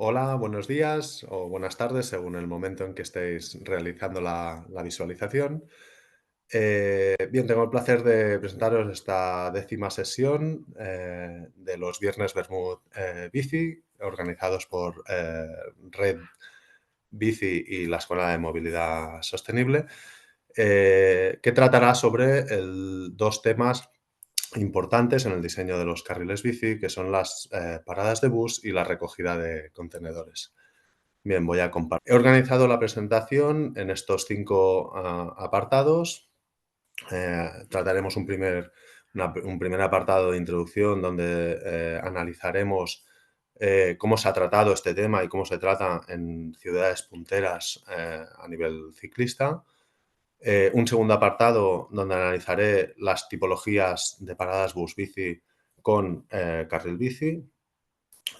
Hola, buenos días o buenas tardes, según el momento en que estéis realizando la visualización. Bien, tengo el placer de presentaros esta décima sesión de los Viernes Bermud Bici, organizados por Red Bici y la Escuela de Movilidad Sostenible, que tratará sobre dos temas importantes en el diseño de los carriles bici, que son las paradas de bus y la recogida de contenedores. Bien, voy a compartir. He organizado la presentación en estos cinco apartados. Trataremos un primer apartado de introducción donde analizaremos cómo se ha tratado este tema y cómo se trata en ciudades punteras a nivel ciclista. Un segundo apartado donde analizaré las tipologías de paradas bus bici con carril bici.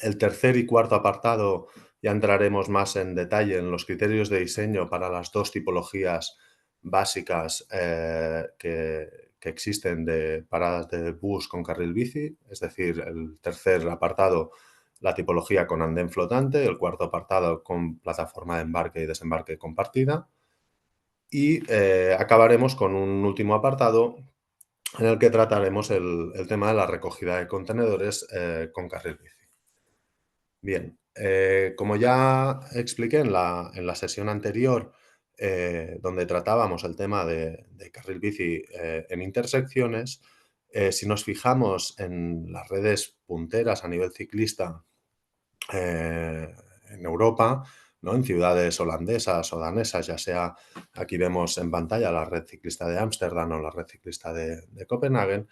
El tercer y cuarto apartado ya entraremos más en detalle en los criterios de diseño para las dos tipologías básicas que existen de paradas de bus con carril bici, es decir, el tercer apartado, la tipología con andén flotante, el cuarto apartado con plataforma de embarque y desembarque compartida, y acabaremos con un último apartado en el que trataremos el tema de la recogida de contenedores con carril bici. Bien, como ya expliqué en la sesión anterior, donde tratábamos el tema de carril bici en intersecciones, si nos fijamos en las redes punteras a nivel ciclista en Europa, ¿no? En ciudades holandesas o danesas, ya sea aquí vemos en pantalla la red ciclista de Ámsterdam o la red ciclista de Copenhague,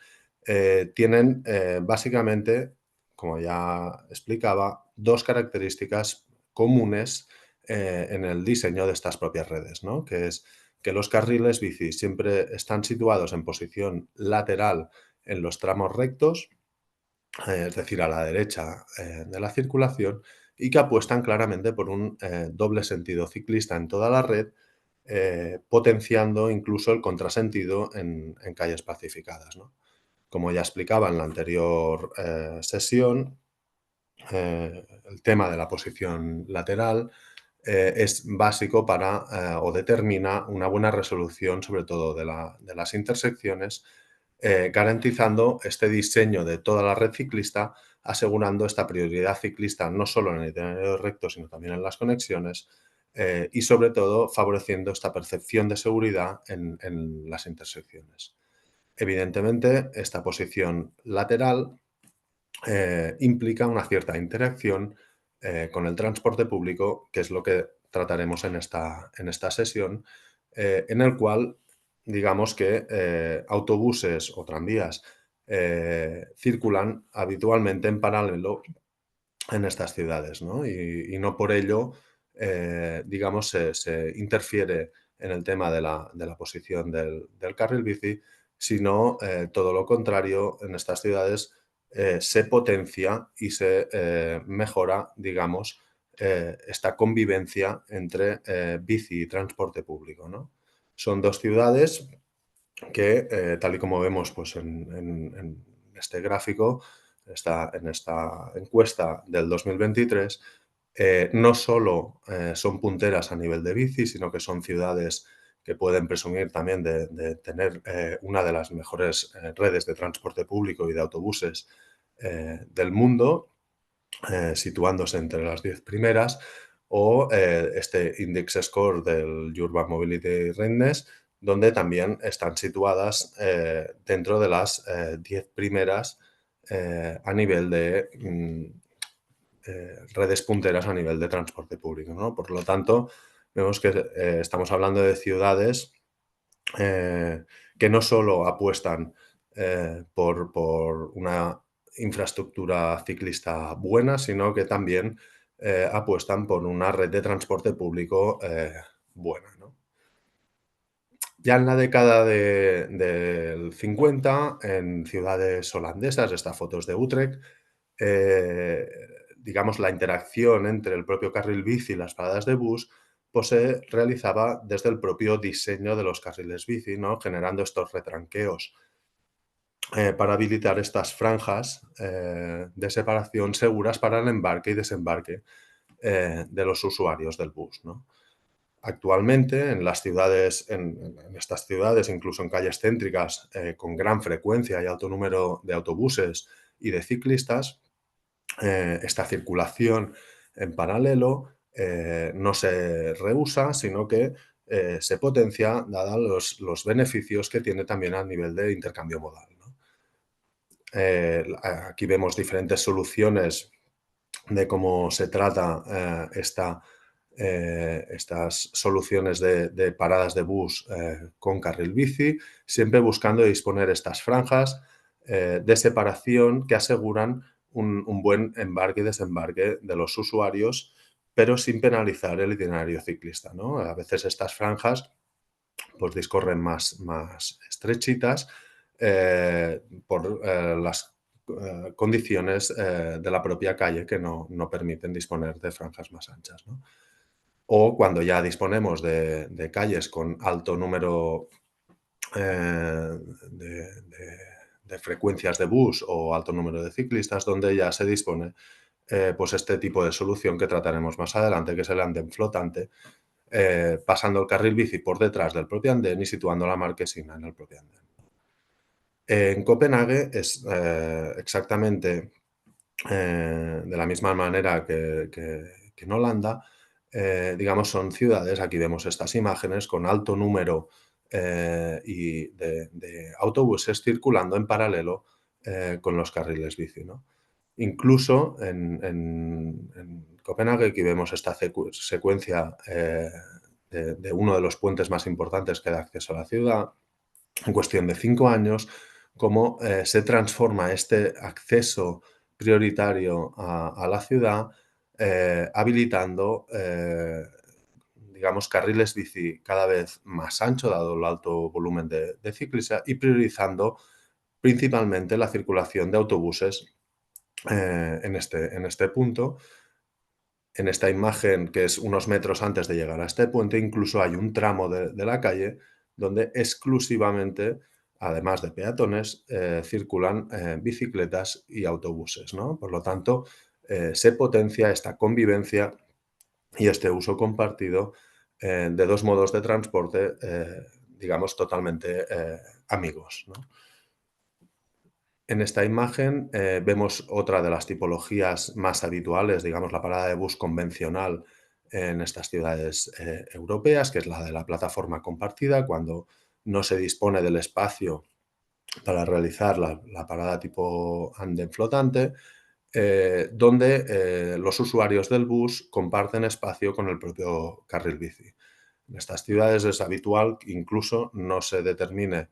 tienen básicamente, como ya explicaba, dos características comunes en el diseño de estas propias redes, ¿no? Que es que los carriles bici siempre están situados en posición lateral en los tramos rectos, es decir, a la derecha de la circulación, y que apuestan claramente por un doble sentido ciclista en toda la red, potenciando incluso el contrasentido en calles pacificadas, ¿no? Como ya explicaba en la anterior sesión, el tema de la posición lateral es básico para o determina una buena resolución, sobre todo de las intersecciones, garantizando este diseño de toda la red ciclista, asegurando esta prioridad ciclista no solo en el itinerario recto, sino también en las conexiones, y sobre todo favoreciendo esta percepción de seguridad en las intersecciones. Evidentemente, esta posición lateral implica una cierta interacción con el transporte público, que es lo que trataremos en esta sesión, en el cual, digamos que autobuses o tranvías circulan habitualmente en paralelo en estas ciudades, ¿no? Y no por ello, digamos, se interfiere en el tema de la posición del carril bici, sino todo lo contrario, en estas ciudades se potencia y se mejora, digamos, esta convivencia entre bici y transporte público, ¿no? Son dos ciudades que, tal y como vemos pues, en este gráfico, en esta encuesta del 2023, no solo son punteras a nivel de bici, sino que son ciudades que pueden presumir también de tener una de las mejores redes de transporte público y de autobuses del mundo, situándose entre las 10 primeras, o este Index Score del Urban Mobility Readiness, donde también están situadas dentro de las 10 primeras a nivel de redes punteras a nivel de transporte público, ¿no? Por lo tanto, vemos que estamos hablando de ciudades que no solo apuestan por una infraestructura ciclista buena, sino que también apuestan por una red de transporte público buena, ¿no? Ya en la década del 50, en ciudades holandesas, esta foto es de Utrecht, eh, digamos, la interacción entre el propio carril bici y las paradas de bus, pues se realizaba desde el propio diseño de los carriles bici, ¿no? Generando estos retranqueos para habilitar estas franjas de separación seguras para el embarque y desembarque, de los usuarios del bus, ¿no? Actualmente, en las ciudades, en estas ciudades, incluso en calles céntricas, con gran frecuencia y alto número de autobuses y de ciclistas, esta circulación en paralelo no se rehúsa, sino que se potencia, dados los beneficios que tiene también a nivel de intercambio modal, ¿no? Aquí vemos diferentes soluciones de cómo se trata estas soluciones de paradas de bus con carril bici, siempre buscando disponer estas franjas de separación que aseguran un buen embarque y desembarque de los usuarios, pero sin penalizar el itinerario ciclista, ¿no? A veces estas franjas pues discurren más estrechitas por las condiciones de la propia calle que no permiten disponer de franjas más anchas, ¿no? O cuando ya disponemos de calles con alto número de frecuencias de bus o alto número de ciclistas, donde ya se dispone pues este tipo de solución que trataremos más adelante, que es el andén flotante, pasando el carril bici por detrás del propio andén y situando la marquesina en el propio andén. En Copenhague es exactamente de la misma manera que en Holanda, digamos, son ciudades, aquí vemos estas imágenes, con alto número y de autobuses circulando en paralelo con los carriles bici, ¿no? Incluso en Copenhague, aquí vemos esta secuencia de uno de los puentes más importantes que da acceso a la ciudad, en cuestión de 5 años, cómo se transforma este acceso prioritario a la ciudad, habilitando, digamos, carriles bici cada vez más ancho, dado el alto volumen de ciclistas, y priorizando principalmente la circulación de autobuses en este punto. En esta imagen, que es unos metros antes de llegar a este puente, incluso hay un tramo de la calle donde exclusivamente, además de peatones, circulan bicicletas y autobuses, ¿no? Por lo tanto, se potencia esta convivencia y este uso compartido de dos modos de transporte, digamos, totalmente amigos, ¿no? En esta imagen vemos otra de las tipologías más habituales, digamos, la parada de bus convencional en estas ciudades europeas, que es la de la plataforma compartida, cuando no se dispone del espacio para realizar la parada tipo andén flotante, donde los usuarios del bus comparten espacio con el propio carril bici. En estas ciudades es habitual que incluso no se determine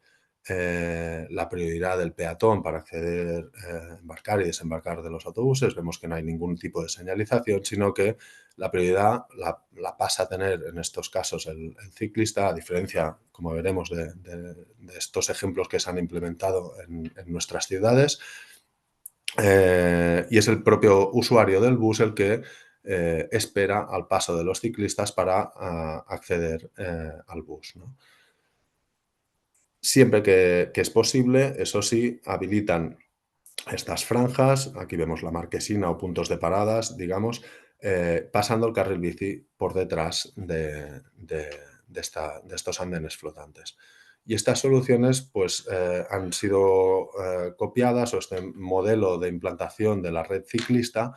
la prioridad del peatón para acceder, embarcar y desembarcar de los autobuses. Vemos que no hay ningún tipo de señalización, sino que la prioridad la pasa a tener en estos casos el ciclista, a diferencia, como veremos, de estos ejemplos que se han implementado en nuestras ciudades. Y es el propio usuario del bus el que espera al paso de los ciclistas para acceder al bus, ¿no? Siempre que es posible, eso sí, habilitan estas franjas, aquí vemos la marquesina o puntos de paradas, digamos, pasando el carril bici por detrás de estos andenes flotantes. Y estas soluciones pues, han sido copiadas, o este modelo de implantación de la red ciclista,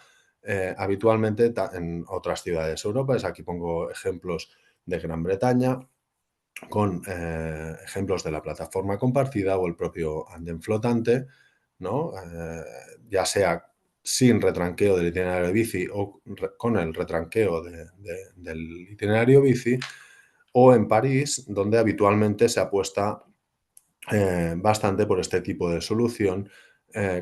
habitualmente en otras ciudades europeas. Aquí pongo ejemplos de Gran Bretaña, con ejemplos de la plataforma compartida o el propio andén flotante, ¿no? Ya sea sin retranqueo del itinerario bici o con el retranqueo del itinerario bici, o en París, donde habitualmente se apuesta bastante por este tipo de solución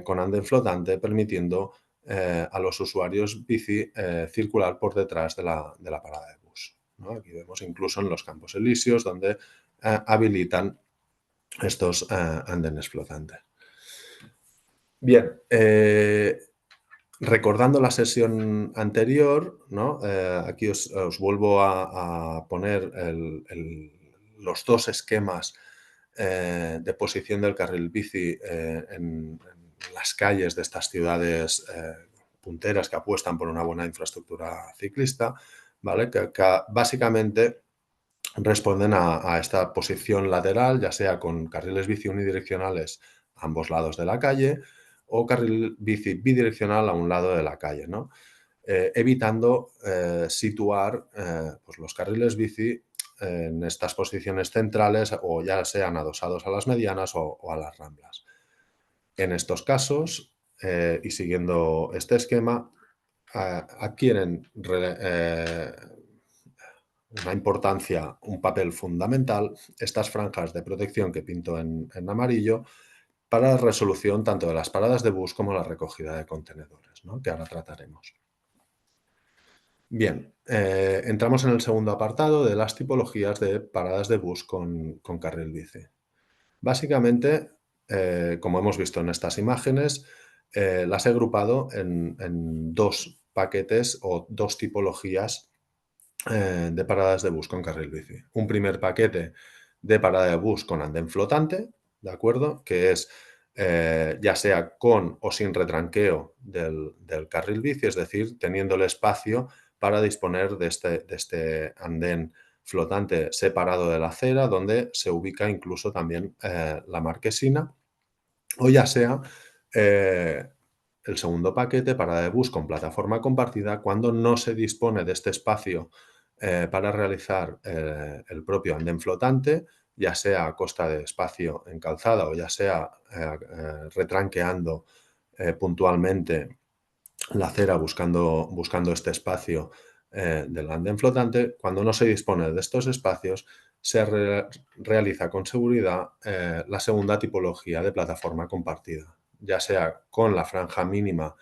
con andén flotante, permitiendo a los usuarios bici circular por detrás de la parada de bus, ¿no? Aquí vemos incluso en los Campos Elíseos, donde habilitan estos andenes flotantes. Bien, recordando la sesión anterior, ¿no? Aquí os vuelvo a poner los dos esquemas de posición del carril bici en las calles de estas ciudades punteras que apuestan por una buena infraestructura ciclista, ¿vale? Que básicamente responden a esta posición lateral, ya sea con carriles bici unidireccionales a ambos lados de la calle o carril bici bidireccional a un lado de la calle, ¿no? Evitando situar pues los carriles bici en estas posiciones centrales o ya sean adosados a las medianas o a las ramblas. En estos casos, y siguiendo este esquema, adquieren una importancia, un papel fundamental estas franjas de protección que pinto en amarillo para la resolución tanto de las paradas de bus como la recogida de contenedores, ¿no? Que ahora trataremos. Bien, entramos en el segundo apartado de las tipologías de paradas de bus con carril bici. Básicamente, como hemos visto en estas imágenes, las he agrupado en dos paquetes o dos tipologías de paradas de bus con carril bici. Un primer paquete de parada de bus con andén flotante, ¿de acuerdo? Que es ya sea con o sin retranqueo del carril bici, es decir, teniendo el espacio para disponer de este andén flotante separado de la acera, donde se ubica incluso también la marquesina, o ya sea el segundo paquete, parada de bus con plataforma compartida, cuando no se dispone de este espacio para realizar el propio andén flotante, ya sea a costa de espacio en calzada o ya sea retranqueando puntualmente la acera buscando este espacio del andén flotante. Cuando no se dispone de estos espacios, se realiza con seguridad la segunda tipología de plataforma compartida, ya sea con la franja mínima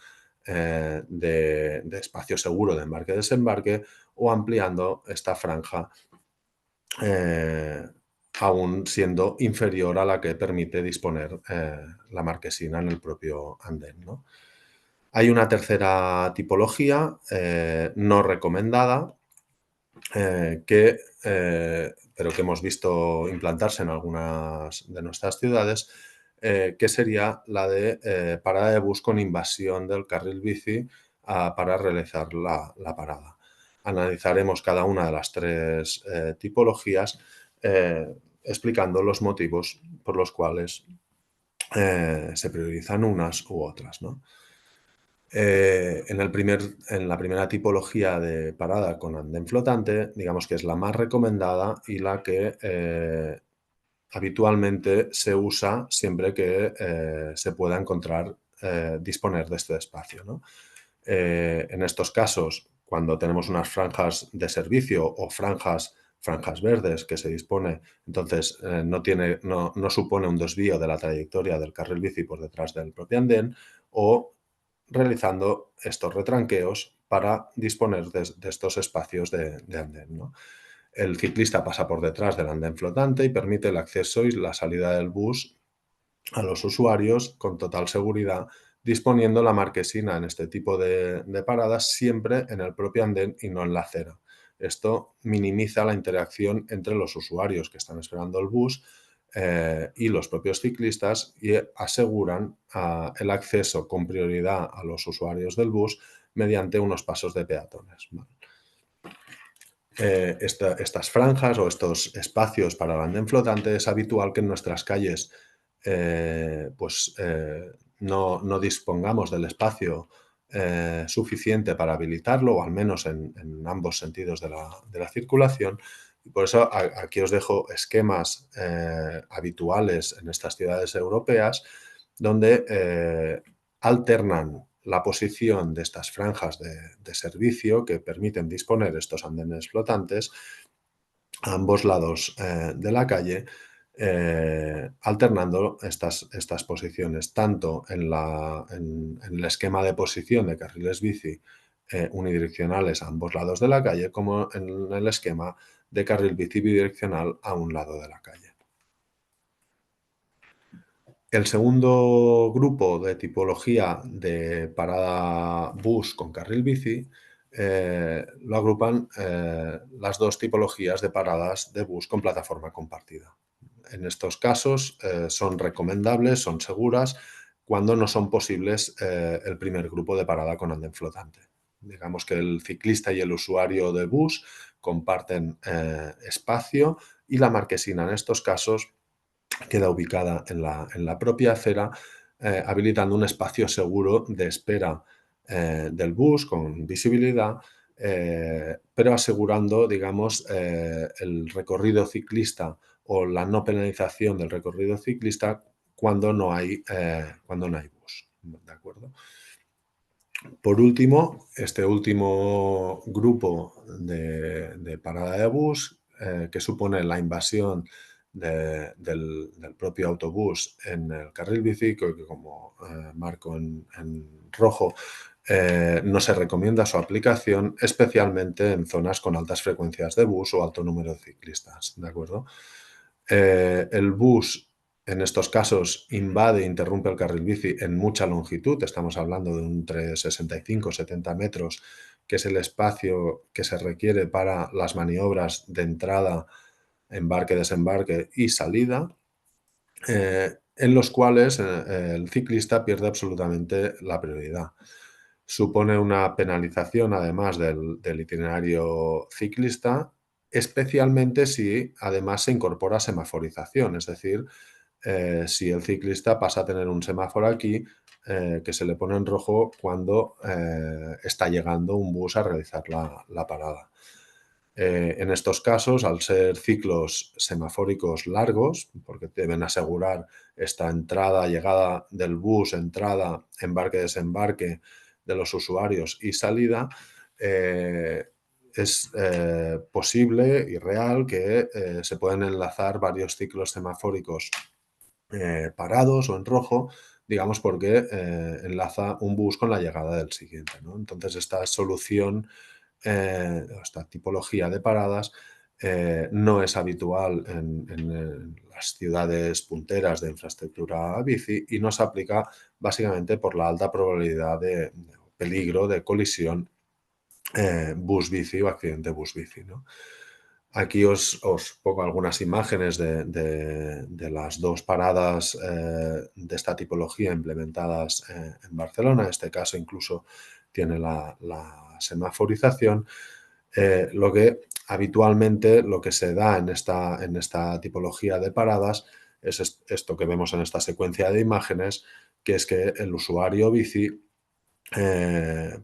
de espacio seguro de embarque-desembarque o ampliando esta franja aún siendo inferior a la que permite disponer la marquesina en el propio andén, ¿no? Hay una tercera tipología no recomendada, pero que hemos visto implantarse en algunas de nuestras ciudades, que sería la de parada de bus con invasión del carril bici para realizar la parada. Analizaremos cada una de las tres tipologías explicando los motivos por los cuales se priorizan unas u otras, ¿no? En la primera tipología de parada con andén flotante, digamos que es la más recomendada y la que habitualmente se usa siempre que se pueda disponer de este espacio, ¿no? En estos casos, cuando tenemos unas franjas de servicio o franjas verdes que se dispone, entonces no supone un desvío de la trayectoria del carril bici por detrás del propio andén, o realizando estos retranqueos para disponer de estos espacios de andén, ¿no? El ciclista pasa por detrás del andén flotante y permite el acceso y la salida del bus a los usuarios con total seguridad, disponiendo la marquesina en este tipo de paradas siempre en el propio andén y no en la acera. Esto minimiza la interacción entre los usuarios que están esperando el bus y los propios ciclistas, y aseguran el acceso con prioridad a los usuarios del bus mediante unos pasos de peatones. Estas franjas o estos espacios para el andén flotante es habitual que en nuestras calles no dispongamos del espacio suficiente para habilitarlo, o al menos en ambos sentidos de la circulación. Y por eso aquí os dejo esquemas habituales en estas ciudades europeas donde alternan la posición de estas franjas de servicio que permiten disponer estos andenes flotantes a ambos lados de la calle, alternando estas posiciones, tanto en el esquema de posición de carriles bici unidireccionales a ambos lados de la calle, como en el esquema de carril bici bidireccional a un lado de la calle. El segundo grupo de tipología de parada bus con carril bici lo agrupan las dos tipologías de paradas de bus con plataforma compartida. En estos casos son recomendables, son seguras cuando no son posibles el primer grupo de parada con andén flotante. Digamos que el ciclista y el usuario de bus comparten espacio y la marquesina en estos casos queda ubicada en la propia acera, habilitando un espacio seguro de espera del bus con visibilidad, pero asegurando, digamos, el recorrido ciclista o la no penalización del recorrido ciclista cuando no hay bus. ¿De acuerdo? Por último, este último grupo de parada de bus, que supone la invasión del propio autobús en el carril bici, que como marco en rojo, no se recomienda su aplicación, especialmente en zonas con altas frecuencias de bus o alto número de ciclistas, ¿de acuerdo? El bus en estos casos invade e interrumpe el carril bici en mucha longitud, estamos hablando de entre 65 y 70 metros, que es el espacio que se requiere para las maniobras de entrada, embarque, desembarque y salida, en los cuales el ciclista pierde absolutamente la prioridad. Supone una penalización, además del itinerario ciclista, especialmente si además se incorpora semaforización, es decir, si el ciclista pasa a tener un semáforo aquí que se le pone en rojo cuando está llegando un bus a realizar la parada. En estos casos, al ser ciclos semafóricos largos, porque deben asegurar esta entrada, llegada del bus, entrada, embarque, desembarque de los usuarios y salida, es posible y real que se pueden enlazar varios ciclos semafóricos parados o en rojo, digamos, porque enlaza un bus con la llegada del siguiente, ¿no? Entonces, esta solución, esta tipología de paradas no es habitual en las ciudades punteras de infraestructura bici y no se aplica básicamente por la alta probabilidad de peligro de colisión bus-bici o accidente bus-bici, ¿no? Aquí os pongo algunas imágenes de las dos paradas de esta tipología implementadas en Barcelona. En este caso incluso tiene la semaforización. Lo que habitualmente lo que se da en esta tipología de paradas es esto que vemos en esta secuencia de imágenes, que es que el usuario bici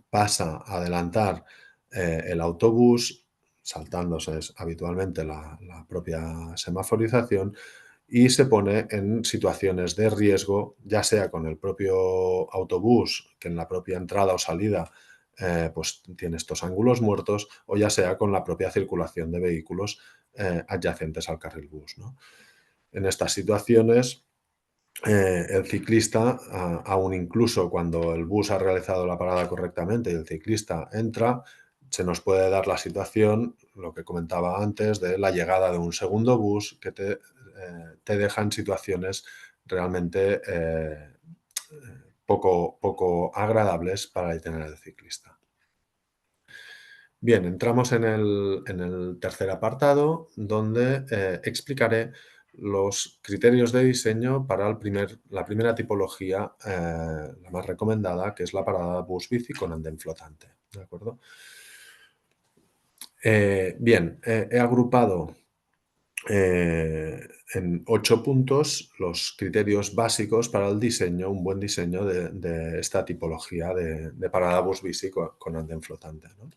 pasa a adelantar el autobús, saltándose habitualmente la propia semaforización, y se pone en situaciones de riesgo, ya sea con el propio autobús, que en la propia entrada o salida pues tiene estos ángulos muertos, o ya sea con la propia circulación de vehículos adyacentes al carril bus, ¿no? En estas situaciones, el ciclista, aún incluso cuando el bus ha realizado la parada correctamente y el ciclista entra, se nos puede dar la situación, lo que comentaba antes, de la llegada de un segundo bus que te deja en situaciones realmente poco agradables para el itinerario del ciclista. Bien, entramos en el tercer apartado, donde explicaré los criterios de diseño para la primera tipología, la más recomendada, que es la parada bus-bici con andén flotante. ¿De acuerdo? Bien, he agrupado en 8 puntos los criterios básicos para el diseño, un buen diseño de esta tipología de parada bus-bici con andén flotante, ¿no?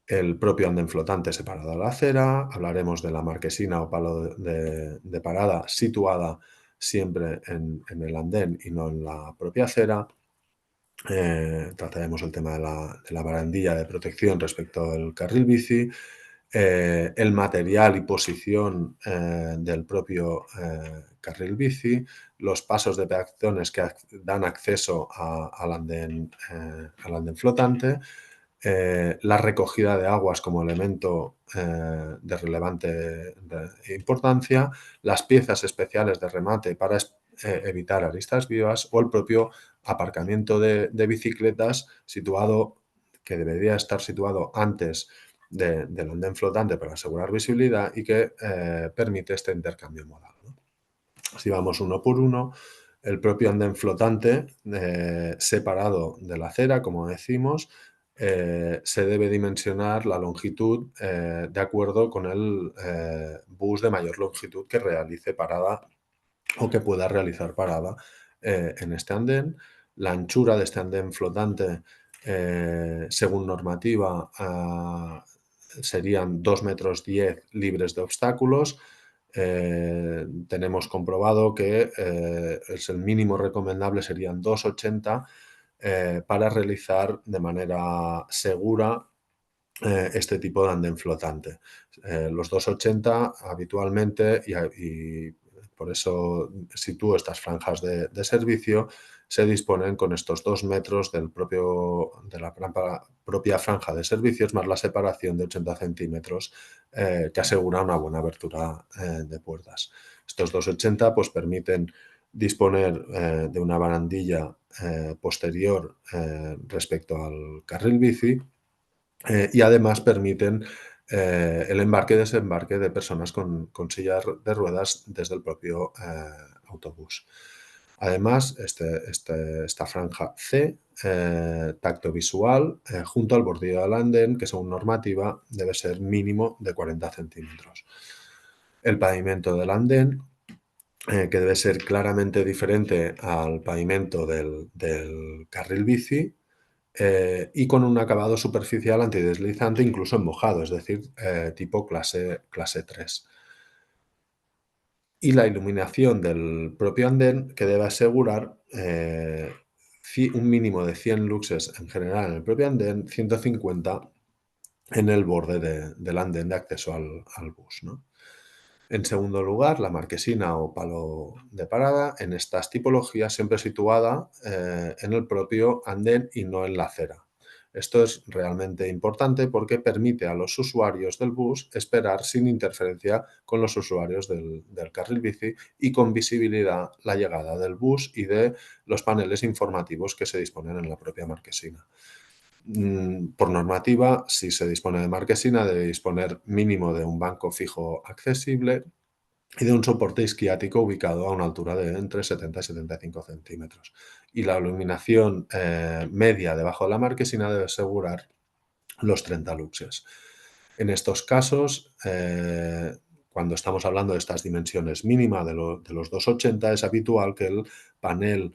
El propio andén flotante separado de la acera, hablaremos de la marquesina o palo de parada situada siempre en el andén y no en la propia acera. Trataremos el tema de la barandilla de protección respecto al carril bici, el material y posición del propio carril bici, los pasos de peatones que dan acceso al andén flotante, la recogida de aguas como elemento de relevante importancia, las piezas especiales de remate para evitar aristas vivas o el propio aparcamiento de bicicletas que debería estar situado antes del andén flotante para asegurar visibilidad y que permite este intercambio modal, ¿no? Si vamos uno por uno, el propio andén flotante, separado de la acera, como decimos, se debe dimensionar la longitud de acuerdo con el bus de mayor longitud que realice parada o que pueda realizar parada en este andén. La anchura de este andén flotante, según normativa, serían 2,10 metros libres de obstáculos. Tenemos comprobado que el mínimo recomendable serían 2,80 para realizar de manera segura este tipo de andén flotante. Los 2,80 habitualmente, y por eso sitúo estas franjas de servicio, se disponen con estos 2 metros de la propia franja de servicios, más la separación de 80 centímetros que asegura una buena abertura de puertas. Estos 2,80 pues, permiten disponer de una barandilla posterior respecto al carril bici, y además permiten el embarque y desembarque de personas con sillas de ruedas desde el propio autobús. Además, esta franja C, tacto visual, junto al bordillo del andén, que según normativa debe ser mínimo de 40 centímetros. El pavimento del andén, que debe ser claramente diferente al pavimento del carril bici, y con un acabado superficial antideslizante, incluso en mojado, es decir, tipo clase 3. Y la iluminación del propio andén, que debe asegurar un mínimo de 100 luxes en general en el propio andén, 150 en el borde del andén de acceso al bus, ¿no? En segundo lugar, la marquesina o palo de parada, en estas tipologías siempre situada en el propio andén y no en la acera. Esto es realmente importante porque permite a los usuarios del bus esperar sin interferencia con los usuarios del carril bici y con visibilidad la llegada del bus y de los paneles informativos que se disponen en la propia marquesina. Por normativa, si se dispone de marquesina, debe disponer mínimo de un banco fijo accesible y de un soporte isquiático ubicado a una altura de entre 70 y 75 centímetros. Y la iluminación media debajo de la marquesina debe asegurar los 30 luxes. En estos casos, cuando estamos hablando de estas dimensiones mínimas de los 2,80, es habitual que el panel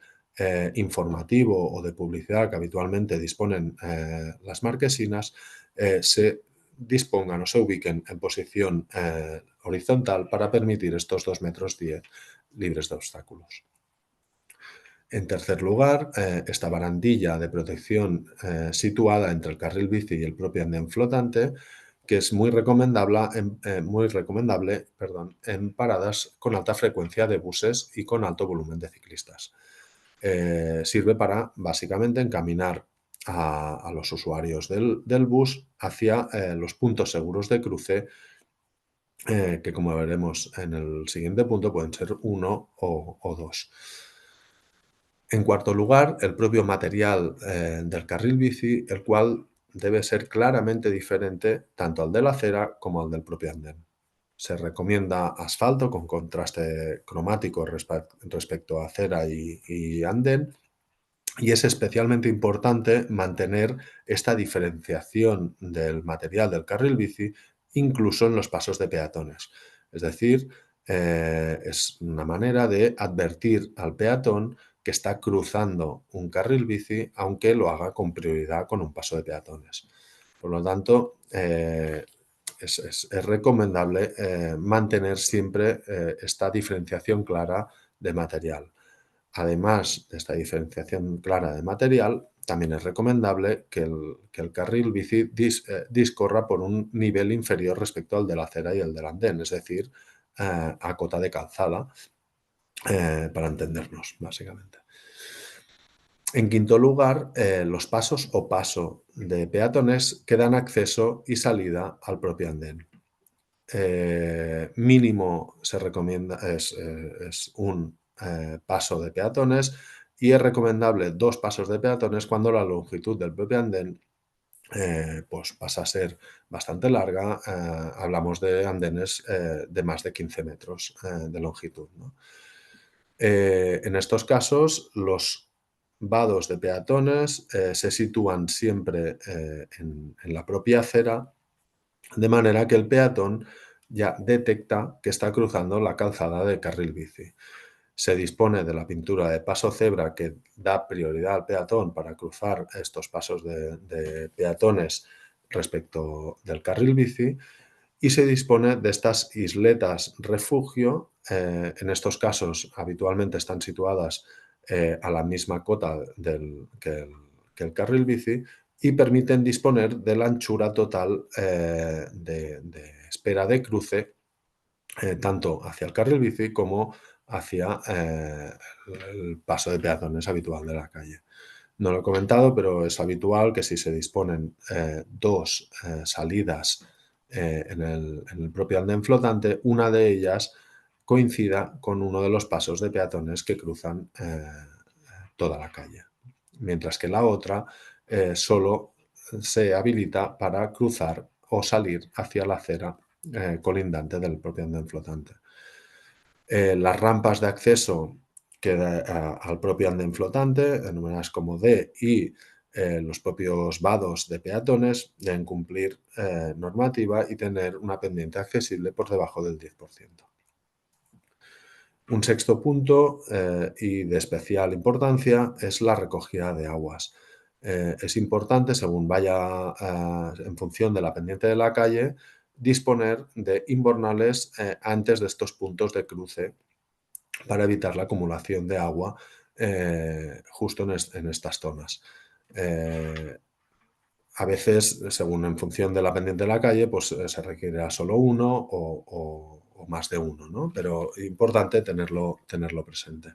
informativo o de publicidad que habitualmente disponen las marquesinas se dispongan o se ubiquen en posición horizontal para permitir estos 2,10 metros libres de obstáculos. En tercer lugar, esta barandilla de protección situada entre el carril bici y el propio andén flotante, que es muy recomendable en paradas con alta frecuencia de buses y con alto volumen de ciclistas. Sirve para, básicamente, encaminar a los usuarios del bus hacia los puntos seguros de cruce, que, como veremos en el siguiente punto, pueden ser uno o dos. En cuarto lugar, el propio material del carril bici, el cual debe ser claramente diferente tanto al de la acera como al del propio andén. Se recomienda asfalto con contraste cromático respecto a acera y andén, y es especialmente importante mantener esta diferenciación del material del carril bici incluso en los pasos de peatones. Es decir, es una manera de advertir al peatón que está cruzando un carril bici, aunque lo haga con prioridad con un paso de peatones. Por lo tanto, es recomendable mantener siempre esta diferenciación clara de material. Además de esta diferenciación clara de material, también es recomendable que el carril bici discorra por un nivel inferior respecto al de la acera y el del andén, es decir, a cota de calzada, para entendernos, básicamente. En quinto lugar, los pasos o paso de peatones que dan acceso y salida al propio andén. Mínimo se recomienda es un paso de peatones, y es recomendable 2 pasos de peatones cuando la longitud del propio andén pues pasa a ser bastante larga. Hablamos de andenes de más de 15 metros de longitud, ¿no? En estos casos, los vados de peatones se sitúan siempre en la propia acera, de manera que el peatón ya detecta que está cruzando la calzada de carril bici. Se dispone de la pintura de paso cebra que da prioridad al peatón para cruzar estos pasos de peatones respecto del carril bici, y se dispone de estas isletas refugio. En estos casos habitualmente están situadas a la misma cota que el carril bici, y permiten disponer de la anchura total de espera de cruce, tanto hacia el carril bici como hacia el paso de peatones habitual de la calle. No lo he comentado, pero es habitual que si se disponen dos salidas en el propio andén flotante, una de ellas coincida con uno de los pasos de peatones que cruzan toda la calle, mientras que la otra solo se habilita para cruzar o salir hacia la acera colindante del propio andén flotante. Las rampas de acceso al propio andén flotante, denominadas como D, y los propios vados de peatones deben cumplir normativa y tener una pendiente accesible por debajo del 10%. Un sexto punto, y de especial importancia, es la recogida de aguas. Es importante, según vaya en función de la pendiente de la calle, disponer de invernales antes de estos puntos de cruce, para evitar la acumulación de agua justo en estas zonas. A veces, según en función de la pendiente de la calle, pues se requerirá solo uno o más de uno, ¿no? Pero importante tenerlo presente.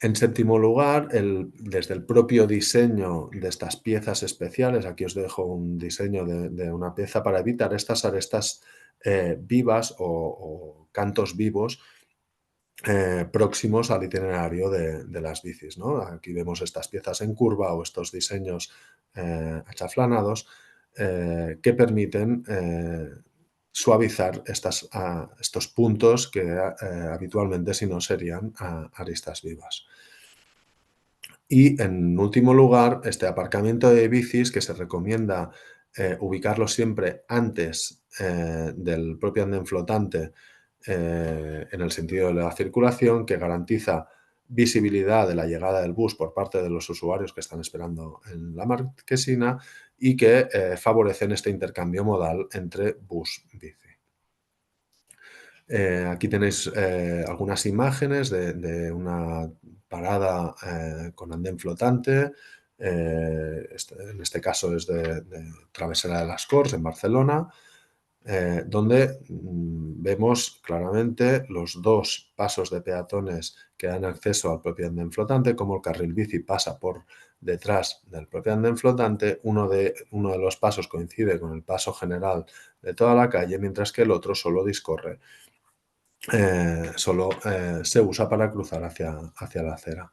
En séptimo lugar, desde el propio diseño de estas piezas especiales, aquí os dejo un diseño de una pieza para evitar estas arestas vivas o cantos vivos próximos al itinerario de las bicis, ¿no? Aquí vemos estas piezas en curva o estos diseños achaflanados que permiten suavizar estos puntos que habitualmente, si no, serían aristas vivas. Y en último lugar, este aparcamiento de bicis, que se recomienda ubicarlo siempre antes del propio andén flotante, en el sentido de la circulación, que garantiza visibilidad de la llegada del bus por parte de los usuarios que están esperando en la marquesina, y que favorecen este intercambio modal entre bus-bici. Aquí tenéis algunas imágenes de una parada con andén flotante. En este caso es de Travesera de las Corts, en Barcelona, donde vemos claramente los dos pasos de peatones que dan acceso al propio andén flotante, como el carril bici pasa por detrás del propio andén flotante. Uno de los pasos coincide con el paso general de toda la calle, mientras que el otro solo discorre, solo se usa para cruzar hacia la acera.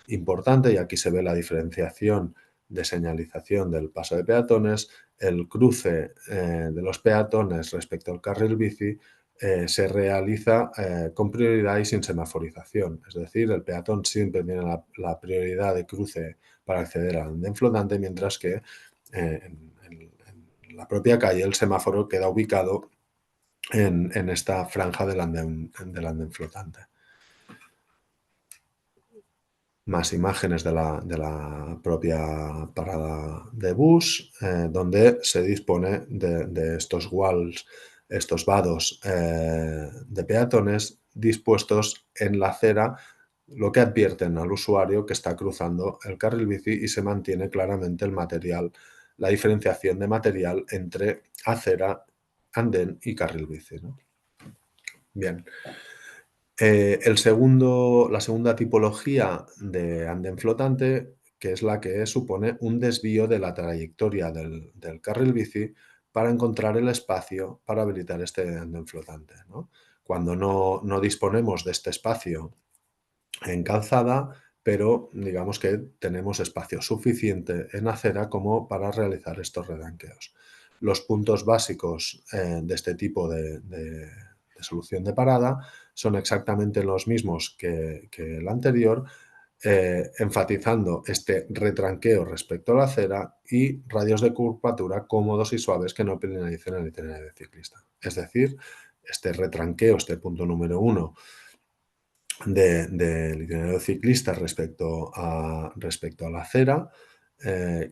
Importante, y aquí se ve la diferenciación de señalización del paso de peatones: el cruce de los peatones respecto al carril bici se realiza con prioridad y sin semaforización. Es decir, el peatón siempre tiene la prioridad de cruce para acceder al andén flotante, mientras que en la propia calle el semáforo queda ubicado en esta franja del andén flotante. Más imágenes de la propia parada de bus, donde se dispone de estos walls, estos vados de peatones dispuestos en la acera, lo que advierten al usuario que está cruzando el carril bici, y se mantiene claramente la diferenciación de material entre acera, andén y carril bici, ¿no? Bien. La segunda tipología de andén flotante, que es la que supone un desvío de la trayectoria del carril bici para encontrar el espacio para habilitar este andén flotante, ¿no? Cuando no disponemos de este espacio en calzada, pero digamos que tenemos espacio suficiente en acera como para realizar estos redanqueos. Los puntos básicos de este tipo de solución de parada son exactamente los mismos que el anterior, enfatizando este retranqueo respecto a la acera y radios de curvatura cómodos y suaves que no penalicen el itinerario del ciclista. Es decir, este retranqueo, este punto número uno del itinerario ciclista respecto a la acera,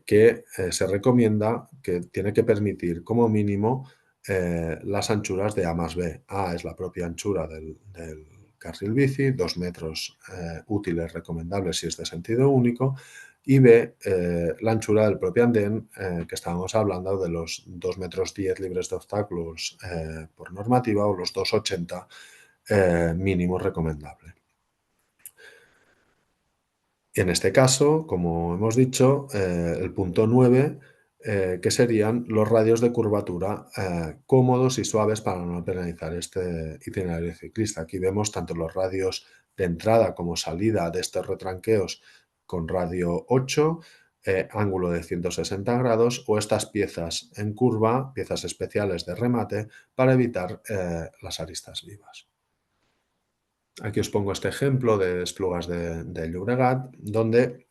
que se recomienda que tiene que permitir como mínimo las anchuras de A más B. A es la propia anchura del carril bici, 2 metros útiles recomendables si es de sentido único, y B, la anchura del propio andén, que estábamos hablando de los 2 metros 10 libres de obstáculos por normativa o los 2,80 mínimo recomendable. En este caso, como hemos dicho, el punto 9, que serían los radios de curvatura cómodos y suaves para no penalizar este itinerario ciclista. Aquí vemos tanto los radios de entrada como salida de estos retranqueos con radio 8, ángulo de 160 grados o estas piezas en curva, piezas especiales de remate para evitar las aristas vivas. Aquí os pongo este ejemplo de Esplugas de Llobregat, donde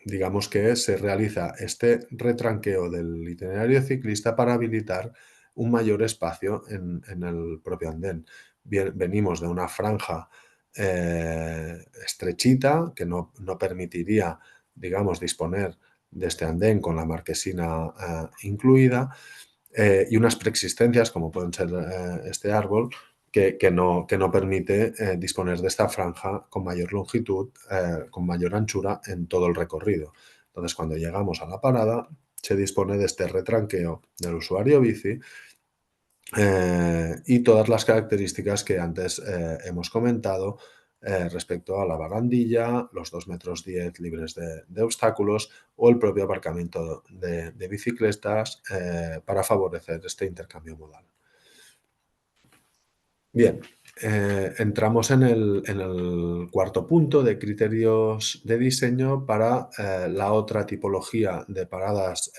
digamos que se realiza este retranqueo del itinerario ciclista para habilitar un mayor espacio en el propio andén. Venimos de una franja estrechita que no permitiría, digamos, disponer de este andén con la marquesina incluida, y unas preexistencias, como pueden ser este árbol, que no permite disponer de esta franja con mayor longitud, con mayor anchura en todo el recorrido. Entonces, cuando llegamos a la parada, se dispone de este retranqueo del usuario bici y todas las características que antes hemos comentado respecto a la barandilla, los 2 metros 10 libres de obstáculos o el propio aparcamiento de bicicletas para favorecer este intercambio modal. Bien, entramos en el cuarto punto de criterios de diseño para la otra tipología de paradas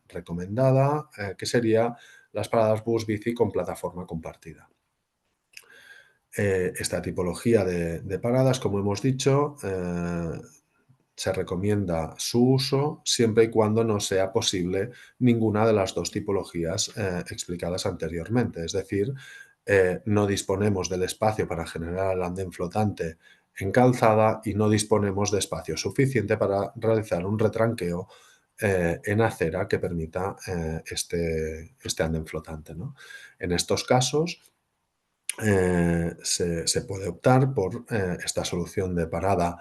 recomendada, que sería las paradas bus-bici con plataforma compartida. Esta tipología de paradas, como hemos dicho, se recomienda su uso siempre y cuando no sea posible ninguna de las dos tipologías explicadas anteriormente. Es decir, no disponemos del espacio para generar el andén flotante en calzada y no disponemos de espacio suficiente para realizar un retranqueo en acera que permita este andén flotante, ¿no? En estos casos, se puede optar por esta solución de parada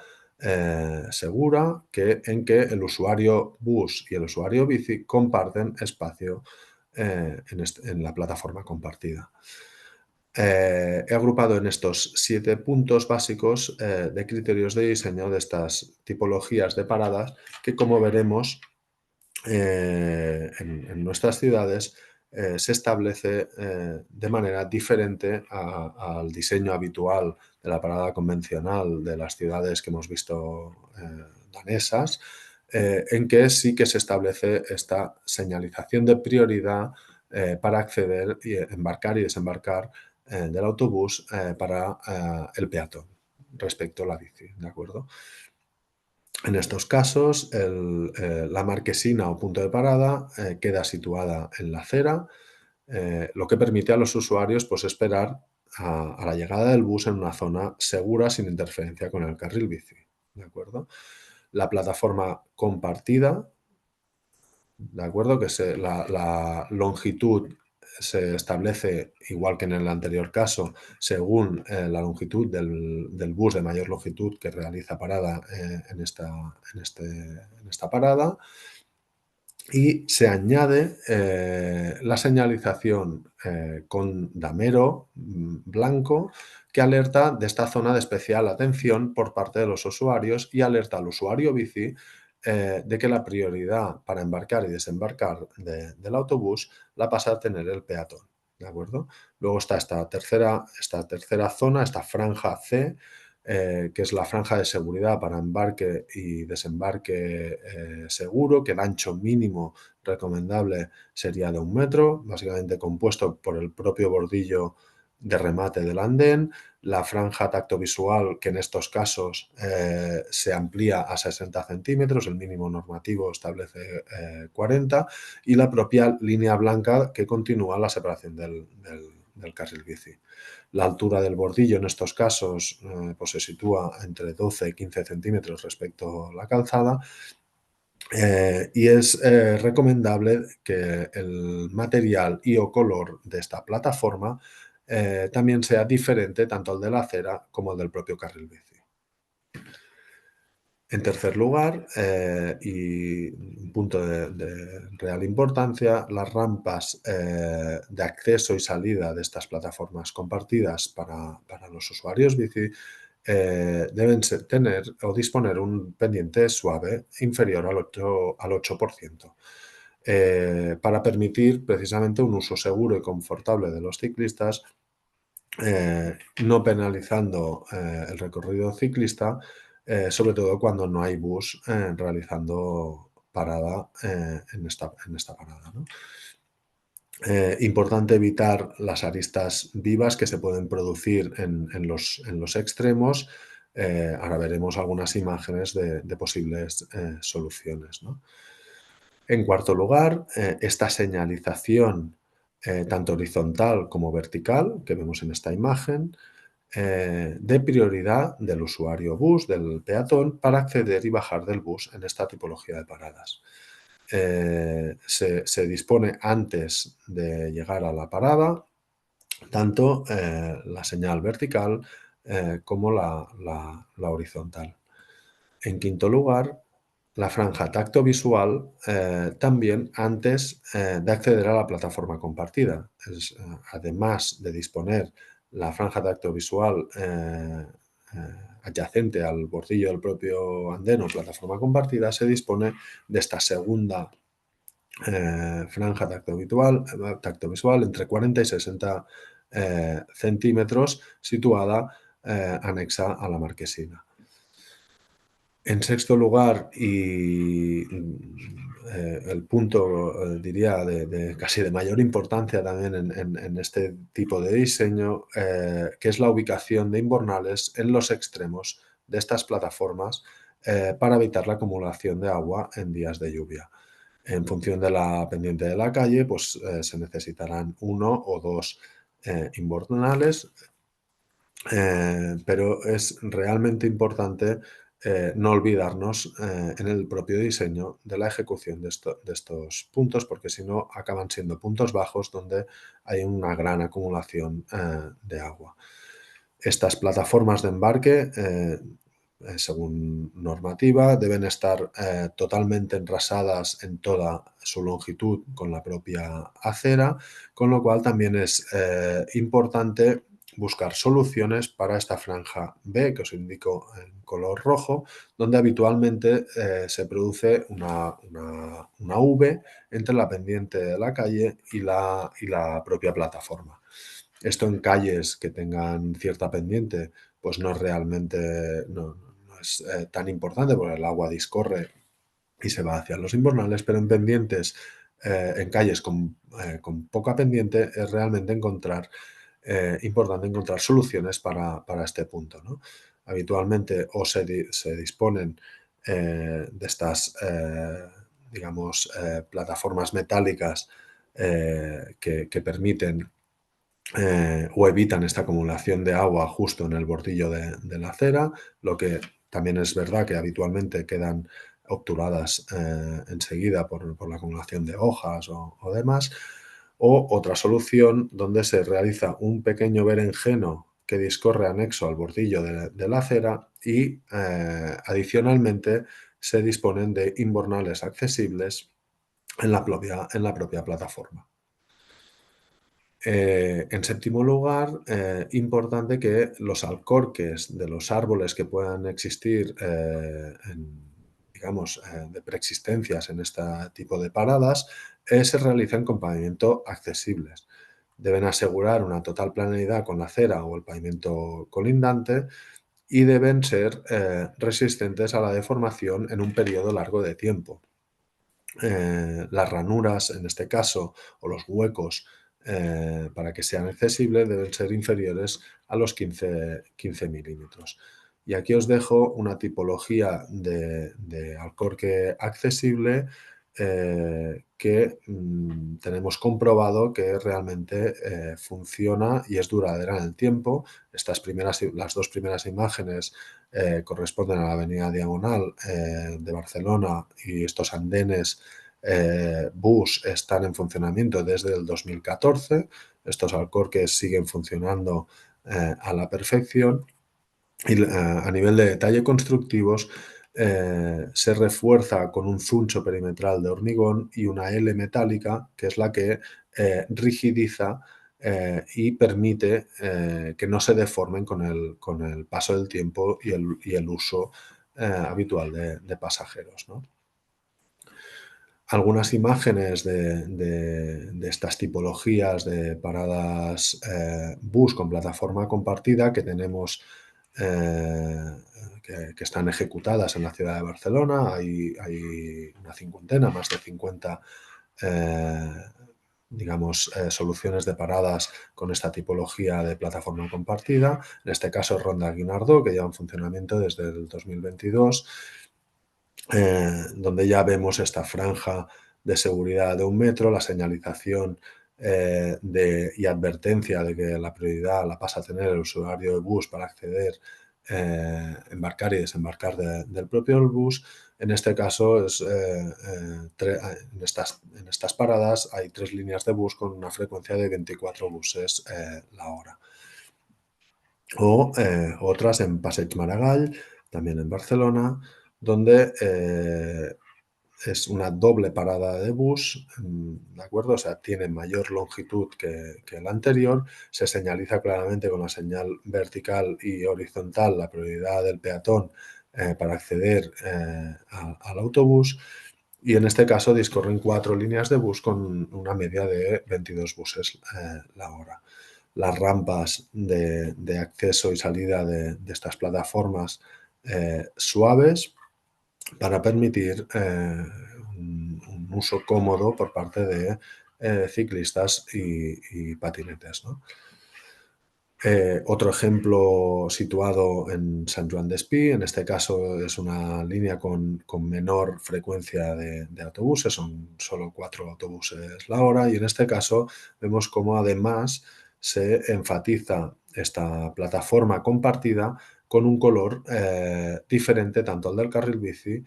segura en que el usuario bus y el usuario bici comparten espacio en la plataforma compartida. He agrupado en estos 7 puntos básicos de criterios de diseño de estas tipologías de paradas que, como veremos, en nuestras ciudades se establece de manera diferente al diseño habitual de la parada convencional de las ciudades que hemos visto danesas, en que sí que se establece esta señalización de prioridad para acceder, embarcar y desembarcar del autobús para el peatón respecto a la bici, ¿de acuerdo? En estos casos, la marquesina o punto de parada queda situada en la acera, lo que permite a los usuarios pues, esperar a la llegada del bus en una zona segura sin interferencia con el carril bici. ¿De acuerdo? La plataforma compartida, ¿de acuerdo? La longitud se establece, igual que en el anterior caso, según la longitud del bus de mayor longitud que realiza parada en esta parada. Y se añade la señalización con damero blanco que alerta de esta zona de especial atención por parte de los usuarios y alerta al usuario bici de que la prioridad para embarcar y desembarcar del autobús la pasa a tener el peatón, ¿de acuerdo? Luego está esta tercera zona, esta franja C, que es la franja de seguridad para embarque y desembarque seguro, que el ancho mínimo recomendable sería de 1 metro, básicamente compuesto por el propio bordillo de remate del andén, la franja tacto visual, que en estos casos se amplía a 60 centímetros, el mínimo normativo establece 40, y la propia línea blanca que continúa la separación del carril bici. La altura del bordillo en estos casos pues se sitúa entre 12 y 15 centímetros respecto a la calzada, y es recomendable que el material y o color de esta plataforma también sea diferente tanto al de la acera como al del propio carril bici. En tercer lugar, y un punto de real importancia, las rampas de acceso y salida de estas plataformas compartidas para los usuarios bici deben tener o disponer un pendiente suave inferior al 8%, para permitir precisamente un uso seguro y confortable de los ciclistas, no penalizando el recorrido ciclista, sobre todo cuando no hay bus realizando parada en esta parada, ¿no? Importante evitar las aristas vivas que se pueden producir en los extremos. Ahora veremos algunas imágenes de posibles soluciones, ¿no? En cuarto lugar, esta señalización, tanto horizontal como vertical, que vemos en esta imagen, de prioridad del usuario bus, del peatón, para acceder y bajar del bus en esta tipología de paradas. Se dispone antes de llegar a la parada, tanto la señal vertical como la horizontal. En quinto lugar, la franja tacto visual también antes de acceder a la plataforma compartida. Además de disponer la franja tacto visual adyacente al bordillo del propio andén o plataforma compartida, se dispone de esta segunda franja tacto visual entre 40 y 60 centímetros, situada anexa a la marquesina. En sexto lugar, y el punto, diría, casi de mayor importancia también en este tipo de diseño, que es la ubicación de invernales en los extremos de estas plataformas para evitar la acumulación de agua en días de lluvia. En función de la pendiente de la calle, pues se necesitarán uno o dos invernales, pero es realmente importante no olvidarnos en el propio diseño de la ejecución de estos puntos, porque si no acaban siendo puntos bajos donde hay una gran acumulación de agua. Estas plataformas de embarque, según normativa, deben estar totalmente enrasadas en toda su longitud con la propia acera, con lo cual también es importante buscar soluciones para esta franja B, que os indico en color rojo, donde habitualmente se produce una V entre la pendiente de la calle y la propia plataforma. Esto en calles que tengan cierta pendiente, pues no es realmente no es tan importante porque el agua discorre y se va hacia los invernales, pero en pendientes, en calles con poca pendiente, es realmente importante encontrar soluciones para este punto, ¿no? Habitualmente o se disponen de estas, digamos, plataformas metálicas que permiten o evitan esta acumulación de agua justo en el bordillo de la acera, lo que también es verdad que habitualmente quedan obturadas enseguida por la acumulación de hojas o demás. O otra solución donde se realiza un pequeño berenjeno que discorre anexo al bordillo de la acera y adicionalmente se disponen de invernales accesibles en la propia plataforma. En séptimo lugar, importante que los alcorques de los árboles que puedan existir, digamos, de preexistencias en este tipo de paradas, se realicen con pavimento accesibles. Deben asegurar una total planeidad con la acera o el pavimento colindante y deben ser resistentes a la deformación en un periodo largo de tiempo. Las ranuras, en este caso, o los huecos para que sean accesibles, deben ser inferiores a los 15 milímetros. Y aquí os dejo una tipología de alcorque accesible que tenemos comprobado que realmente funciona y es duradera en el tiempo. Las dos primeras imágenes corresponden a la avenida Diagonal de Barcelona, y estos andenes bus están en funcionamiento desde el 2014. Estos alcorques siguen funcionando a la perfección. Y a nivel de detalle constructivos, se refuerza con un zuncho perimetral de hormigón y una L metálica, que es la que rigidiza y permite que no se deformen con el paso del tiempo y el uso habitual de pasajeros, ¿no? Algunas imágenes de estas tipologías de paradas bus con plataforma compartida que tenemos, que están ejecutadas en la ciudad de Barcelona. Hay una cincuentena, más de 50 eh, digamos, soluciones de paradas con esta tipología de plataforma compartida. En este caso, Ronda Guinardó, que lleva en funcionamiento desde el 2022, donde ya vemos esta franja de seguridad de 1 metro, la señalización y advertencia de que la prioridad la pasa a tener el usuario del bus para acceder, embarcar y desembarcar del propio bus. En este caso, en estas paradas hay 3 líneas de bus con una frecuencia de 24 buses la hora. O otras en Passeig Maragall, también en Barcelona, donde es una doble parada de bus, ¿de acuerdo? O sea, tiene mayor longitud que el anterior, se señaliza claramente con la señal vertical y horizontal la prioridad del peatón para acceder al autobús, y en este caso discurren 4 líneas de bus con una media de 22 buses la hora. Las rampas de acceso y salida de estas plataformas suaves, para permitir un uso cómodo por parte de ciclistas y patinetes, ¿no? Otro ejemplo situado en Sant Joan Despí, en este caso es una línea con menor frecuencia de autobuses, son solo 4 autobuses la hora, y en este caso vemos cómo además se enfatiza esta plataforma compartida con un color diferente tanto al del carril bici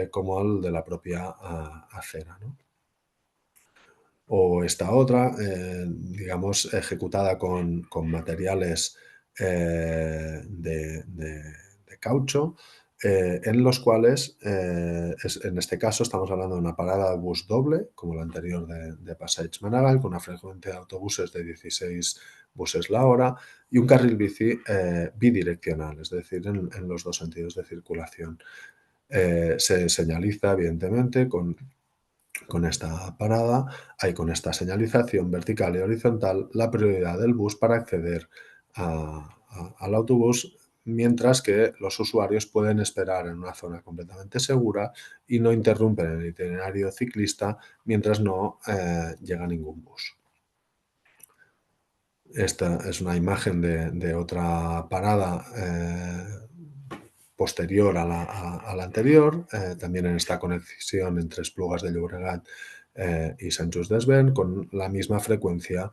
como al de la propia acera, ¿no? O esta otra, digamos, ejecutada con materiales de caucho, en los cuales, en este caso, estamos hablando de una parada de bus doble, como la anterior de Passeig Maragall, con una frecuencia de autobuses de 16 buses la hora, y un carril bici bidireccional, es decir, en los dos sentidos de circulación. Se señaliza, evidentemente, con esta parada, con esta señalización vertical y horizontal, la prioridad del bus para acceder al autobús, mientras que los usuarios pueden esperar en una zona completamente segura y no interrumpen el itinerario ciclista mientras no llega ningún bus. Esta es una imagen de otra parada posterior a la anterior, también en esta conexión entre Esplugas de Llobregat y Sant Just Desvern, con la misma frecuencia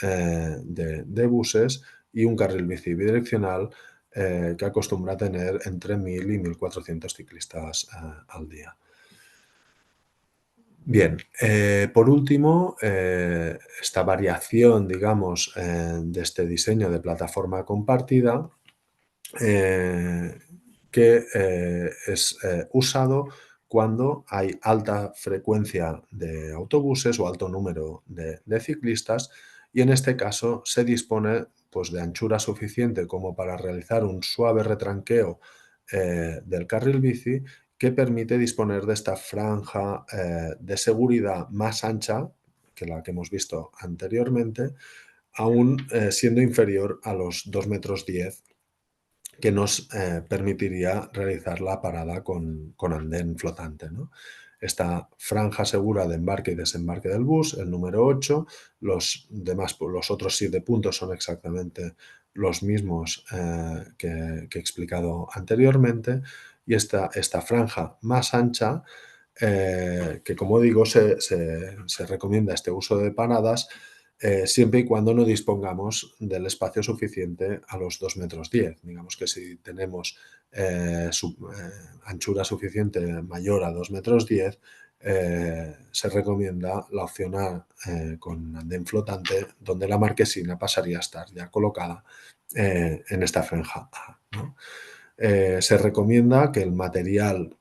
de buses y un carril bici bidireccional que acostumbra a tener entre 1.000 y 1.400 ciclistas al día. Bien, por último, esta variación, digamos, de este diseño de plataforma compartida, que es usado cuando hay alta frecuencia de autobuses o alto número de ciclistas, y en este caso se dispone, pues, de anchura suficiente como para realizar un suave retranqueo del carril bici, que permite disponer de esta franja de seguridad más ancha que la que hemos visto anteriormente, aún siendo inferior a los 2,10 m, que nos permitiría realizar la parada con andén flotante, ¿no? esta franja segura de embarque y desembarque del bus, el número 8. Los otros 7 puntos son exactamente los mismos que he explicado anteriormente, y esta franja más ancha, que como digo, se recomienda este uso de paradas siempre y cuando no dispongamos del espacio suficiente a los 2,10 m. Digamos que si tenemos anchura suficiente mayor a 2,10 m, se recomienda la opción A con andén flotante, donde la marquesina pasaría a estar ya colocada en esta franja A, ¿no? Se recomienda que el material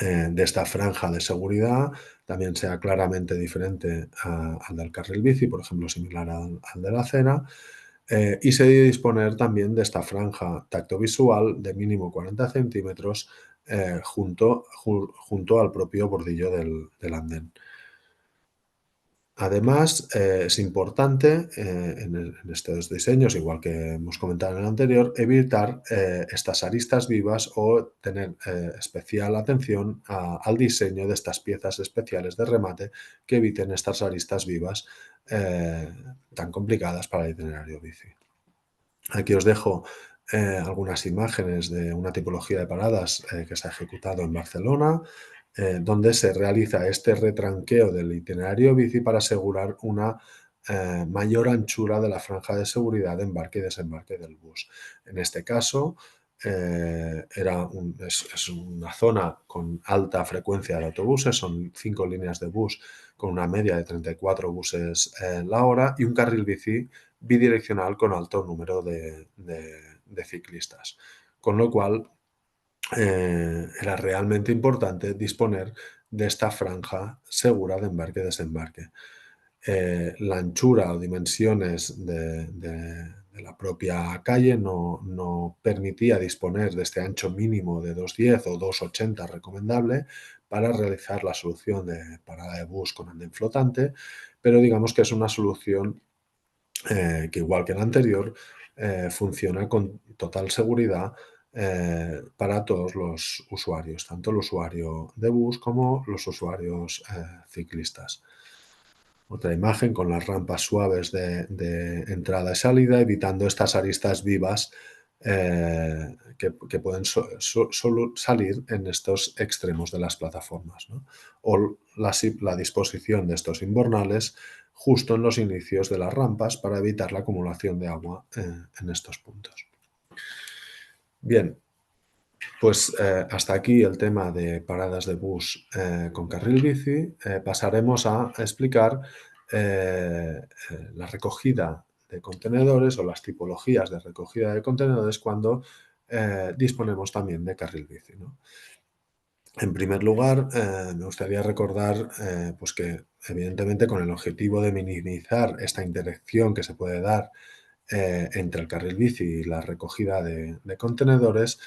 de esta franja de seguridad también sea claramente diferente al del carril bici, por ejemplo, similar al de la acera, y se debe disponer también de esta franja tacto visual de mínimo 40 centímetros junto al propio bordillo del andén. Además, es importante en estos diseños, igual que hemos comentado en el anterior, evitar estas aristas vivas o tener especial atención al diseño de estas piezas especiales de remate que eviten estas aristas vivas tan complicadas para el itinerario bici. Aquí os dejo algunas imágenes de una tipología de paradas que se ha ejecutado en Barcelona, donde se realiza este retranqueo del itinerario bici para asegurar una mayor anchura de la franja de seguridad de embarque y desembarque del bus. En este caso, es una zona con alta frecuencia de autobuses, son 5 líneas de bus con una media de 34 buses la hora y un carril bici bidireccional con alto número de ciclistas. Con lo cual, era realmente importante disponer de esta franja segura de embarque y desembarque. La anchura o dimensiones de la propia calle no permitía disponer de este ancho mínimo de 2,10 o 2,80 recomendable para realizar la solución de parada de bus con andén flotante, pero digamos que es una solución que, igual que el anterior, funciona con total seguridad para todos los usuarios, tanto el usuario de bus como los usuarios ciclistas. Otra imagen con las rampas suaves de entrada y salida, evitando estas aristas vivas que pueden solo salir en estos extremos de las plataformas, ¿no? O la disposición de estos invernales justo en los inicios de las rampas para evitar la acumulación de agua en estos puntos. Bien, pues hasta aquí el tema de paradas de bus con carril bici. Pasaremos a explicar la recogida de contenedores o las tipologías de recogida de contenedores cuando disponemos también de carril bici, ¿no? En primer lugar, me gustaría recordar pues que, evidentemente, con el objetivo de minimizar esta interacción que se puede dar entre el carril bici y la recogida de contenedores,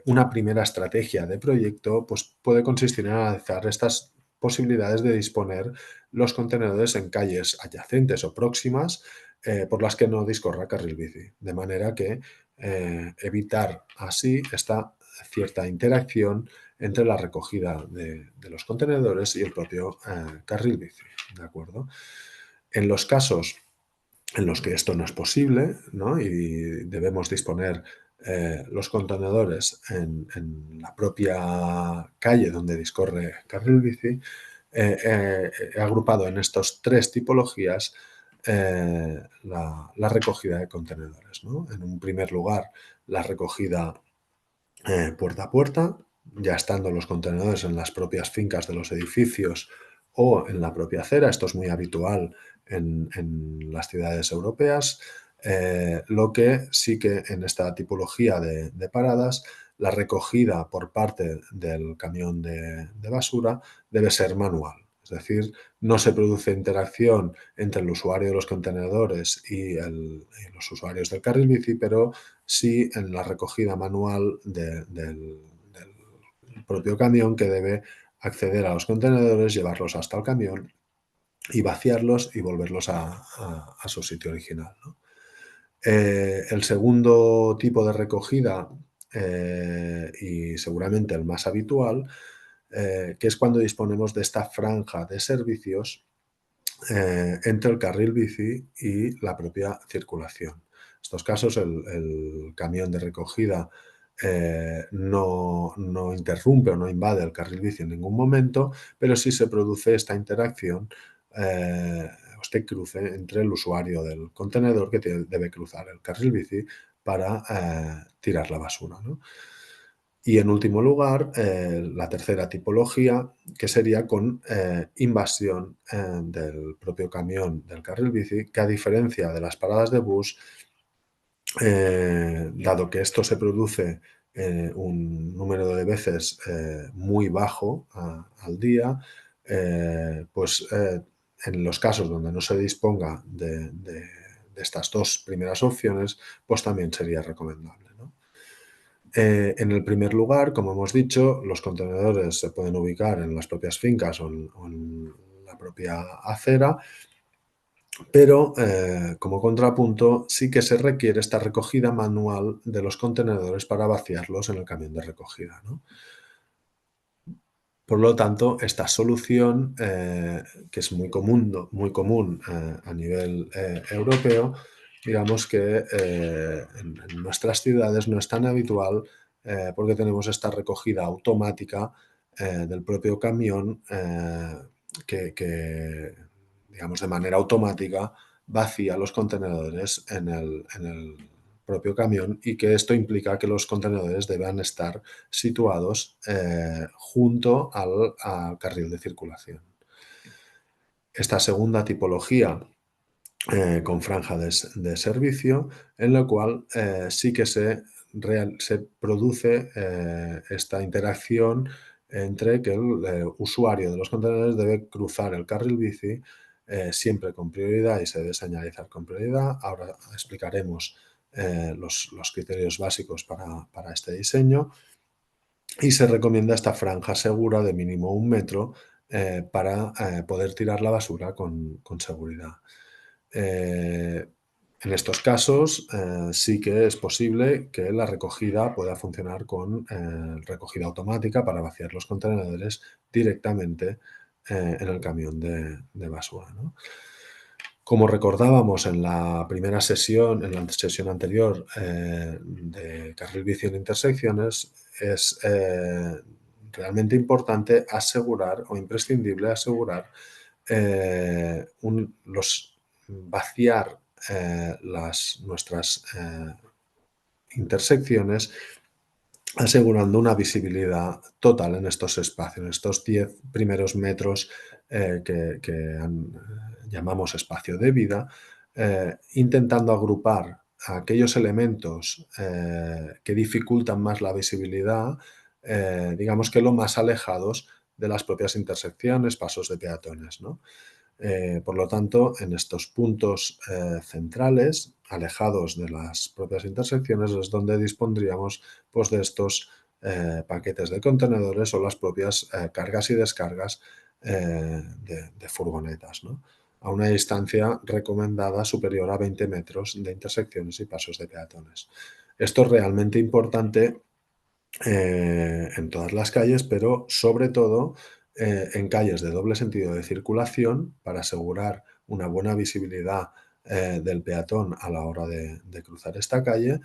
una primera estrategia de proyecto pues, puede consistir en analizar estas posibilidades de disponer los contenedores en calles adyacentes o próximas por las que no discorra carril bici, de manera que evitar así esta cierta interacción entre la recogida de los contenedores y el propio carril bici, ¿de acuerdo? En los casos en los que esto no es posible, ¿no? Y debemos disponer los contenedores en la propia calle donde discorre carril bici, he agrupado en estas 3 tipologías la recogida de contenedores, ¿no? En un primer lugar, la recogida puerta a puerta, ya estando los contenedores en las propias fincas de los edificios o en la propia acera. Esto es muy habitual en las ciudades europeas, lo que sí que en esta tipología de paradas, la recogida por parte del camión de basura debe ser manual. Es decir, no se produce interacción entre el usuario de los contenedores y los usuarios del carril bici, pero sí en la recogida manual del propio camión, que debe acceder a los contenedores, llevarlos hasta el camión y vaciarlos y volverlos a su sitio original, ¿no? El segundo tipo de recogida, y seguramente el más habitual, que es cuando disponemos de esta franja de servicios entre el carril bici y la propia circulación. En estos casos, el camión de recogida no interrumpe o no invade el carril bici en ningún momento, pero sí se produce esta interacción, este cruce entre el usuario del contenedor que debe cruzar el carril bici para tirar la basura, ¿no? Y en último lugar, la tercera tipología, que sería con invasión del propio camión del carril bici, que a diferencia de las paradas de bus, dado que esto se produce un número de veces muy bajo al día, pues en los casos donde no se disponga de estas dos primeras opciones, pues también sería recomendable, ¿no? En el primer lugar, como hemos dicho, los contenedores se pueden ubicar en las propias fincas o en la propia acera, pero como contrapunto sí que se requiere esta recogida manual de los contenedores para vaciarlos en el camión de recogida, ¿no? Por lo tanto, esta solución, que es muy común a nivel europeo, digamos que en nuestras ciudades no es tan habitual porque tenemos esta recogida automática del propio camión que, digamos, de manera automática vacía los contenedores en el propio camión y que esto implica que los contenedores deban estar situados junto al carril de circulación. Esta segunda tipología con franja de servicio, en la cual sí que se produce esta interacción entre que el usuario de los contenedores debe cruzar el carril bici siempre con prioridad y se debe señalizar con prioridad. Ahora explicaremos los criterios básicos para este diseño y se recomienda esta franja segura de mínimo 1 metro para poder tirar la basura con seguridad. Eh, en estos casos sí que es posible que la recogida pueda funcionar con recogida automática para vaciar los contenedores directamente en el camión de basura, ¿no? Como recordábamos en la primera sesión, en la sesión anterior de carril bici en intersecciones, es realmente importante asegurar o imprescindible asegurar vaciar nuestras intersecciones asegurando una visibilidad total en estos espacios, en estos 10 primeros metros que llamamos espacio de vida, intentando agrupar aquellos elementos que dificultan más la visibilidad, digamos que lo más alejados de las propias intersecciones, pasos de peatones, ¿no? Por lo tanto, en estos puntos centrales, alejados de las propias intersecciones, es donde dispondríamos pues, de estos paquetes de contenedores o las propias cargas y descargas de furgonetas, ¿no? A una distancia recomendada superior a 20 metros de intersecciones y pasos de peatones. Esto es realmente importante en todas las calles, pero sobre todo en calles de doble sentido de circulación para asegurar una buena visibilidad del peatón a la hora de cruzar esta calle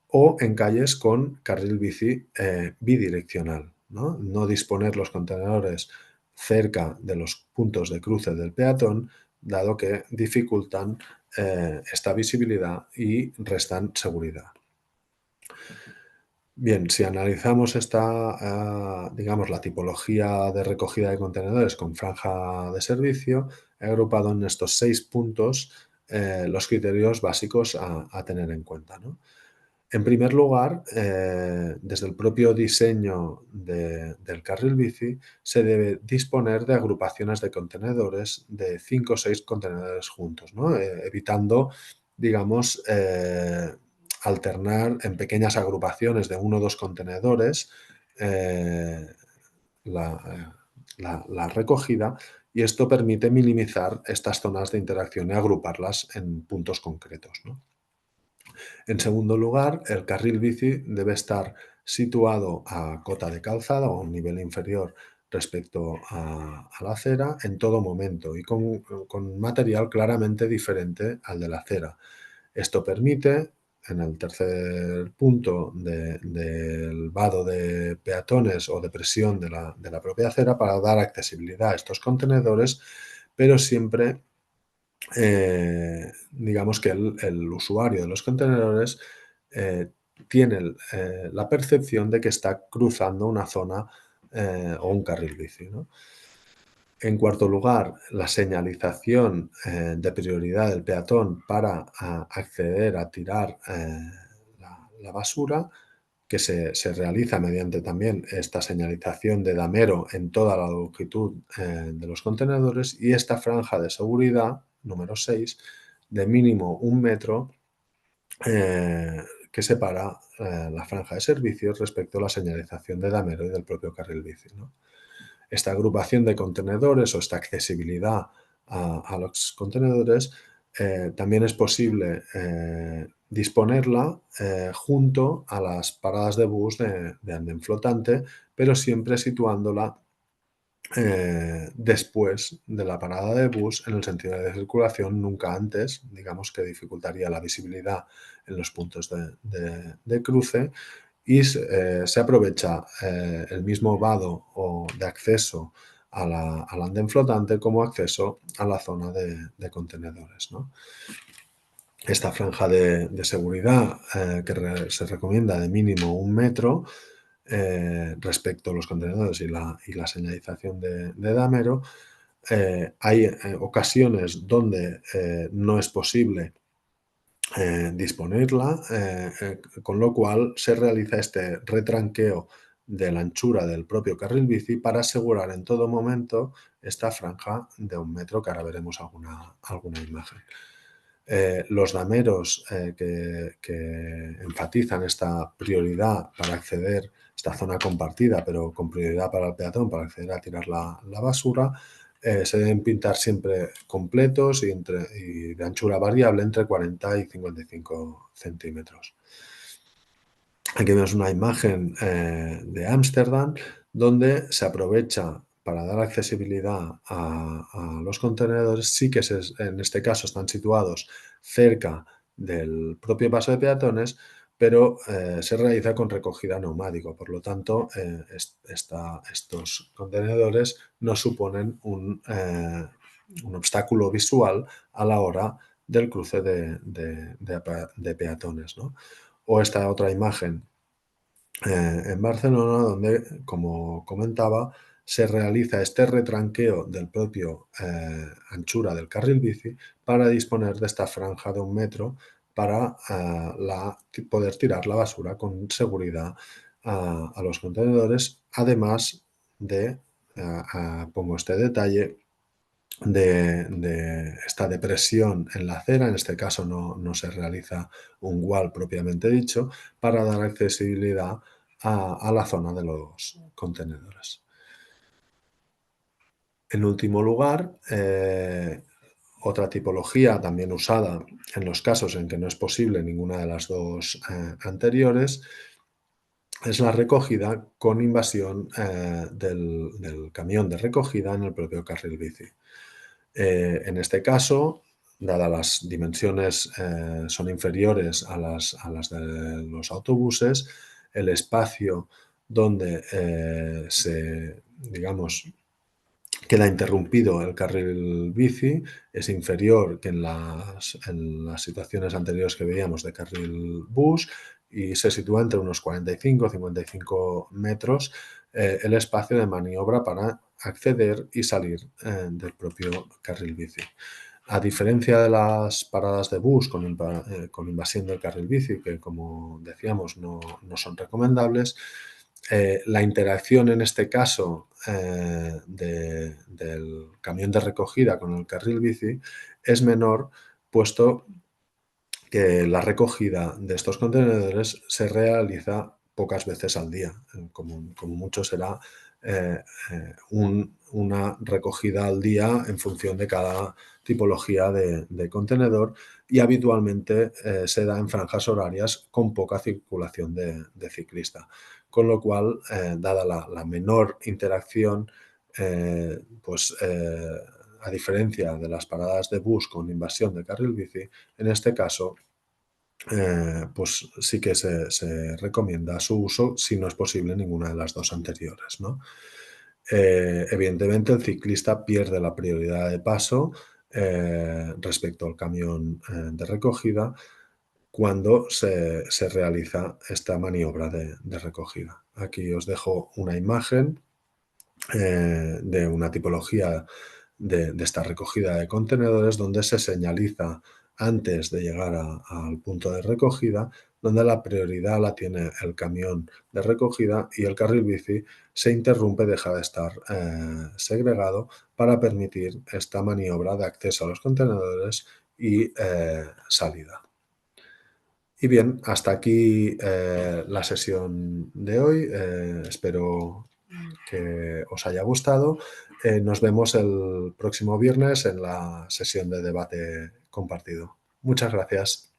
o en calles con carril bici bidireccional, ¿no? No disponer los contenedores cerca de los puntos de cruce del peatón, dado que dificultan esta visibilidad y restan seguridad. Bien, si analizamos digamos, la tipología de recogida de contenedores con franja de servicio, he agrupado en estos 6 puntos los criterios básicos a tener en cuenta, ¿no? En primer lugar, desde el propio diseño del carril bici, se debe disponer de agrupaciones de contenedores de 5 o 6 contenedores juntos, ¿no? Evitando, digamos, alternar en pequeñas agrupaciones de 1 o 2 contenedores eh, la recogida y esto permite minimizar estas zonas de interacción y agruparlas en puntos concretos, ¿no? En segundo lugar, el carril bici debe estar situado a cota de calzada o a un nivel inferior respecto a la acera en todo momento y con material claramente diferente al de la acera. Esto permite, en el tercer punto del vado de peatones o de presión de la propia acera, para dar accesibilidad a estos contenedores, pero siempre digamos que el usuario de los contenedores eh, tiene la percepción de que está cruzando una zona o un carril bici, ¿no? En cuarto lugar, la señalización de prioridad del peatón para acceder a tirar la basura, que se realiza mediante también esta señalización de damero en toda la longitud de los contenedores, y esta franja de seguridad, número 6, de mínimo 1 metro, que separa la franja de servicios respecto a la señalización de damero y del propio carril bici, ¿no? Esta agrupación de contenedores o esta accesibilidad a los contenedores también es posible disponerla junto a las paradas de bus de andén flotante, pero siempre situándola después de la parada de bus en el sentido de circulación, nunca antes, digamos que dificultaría la visibilidad en los puntos de cruce, y se aprovecha el mismo vado o de acceso al andén flotante como acceso a la zona de contenedores, ¿no? Esta franja de seguridad se recomienda de mínimo 1 metro respecto a los contenedores y la señalización de damero. Hay ocasiones donde no es posible disponerla, con lo cual se realiza este retranqueo de la anchura del propio carril bici para asegurar en todo momento esta franja de 1 metro, que ahora veremos alguna imagen. Los dameros que enfatizan esta prioridad para acceder, esta zona compartida, pero con prioridad para el peatón, para acceder a tirar la basura, se deben pintar siempre completos y de anchura variable entre 40 y 55 centímetros. Aquí vemos una imagen de Ámsterdam, donde se aprovecha para dar accesibilidad a los contenedores. Sí que en este caso están situados cerca del propio paso de peatones, pero se realiza con recogida neumático. Por lo tanto, estos contenedores no suponen un obstáculo visual a la hora del cruce de peatones, ¿no? O esta otra imagen en Barcelona, donde, como comentaba, se realiza este retranqueo del propio anchura del carril bici para disponer de esta franja de 1 metro para poder tirar la basura con seguridad a los contenedores, además de, pongo este detalle, de esta depresión en la acera. En este caso no se realiza un wall propiamente dicho, para dar accesibilidad a la zona de los contenedores. En último lugar, otra tipología también usada en los casos en que no es posible ninguna de las dos anteriores, es la recogida con invasión del camión de recogida en el propio carril bici. En este caso, dadas las dimensiones son inferiores a las de los autobuses, el espacio donde digamos, queda interrumpido el carril bici es inferior que en las situaciones anteriores que veíamos de carril bus, y se sitúa entre unos 45 y 55 metros el espacio de maniobra para acceder y salir del propio carril bici. A diferencia de las paradas de bus con invasión del carril bici, que como decíamos no son recomendables, la interacción en este caso del camión de recogida con el carril bici es menor, puesto que la recogida de estos contenedores se realiza pocas veces al día. Como mucho será una recogida al día en función de cada tipología de contenedor, y habitualmente se da en franjas horarias con poca circulación de ciclista. con lo cual, dada la menor interacción, a diferencia de las paradas de bus con invasión de carril bici, en este caso, pues sí que se recomienda su uso si no es posible ninguna de las dos anteriores, ¿no? Evidentemente, el ciclista pierde la prioridad de paso respecto al camión de recogida cuando se realiza esta maniobra de recogida. Aquí os dejo una imagen de una tipología de esta recogida de contenedores donde se señaliza antes de llegar al punto de recogida, donde la prioridad la tiene el camión de recogida y el carril bici se interrumpe, deja de estar segregado para permitir esta maniobra de acceso a los contenedores y salida. Y bien, hasta aquí la sesión de hoy. Espero que os haya gustado. Nos vemos el próximo viernes en la sesión de debate compartido. Muchas gracias.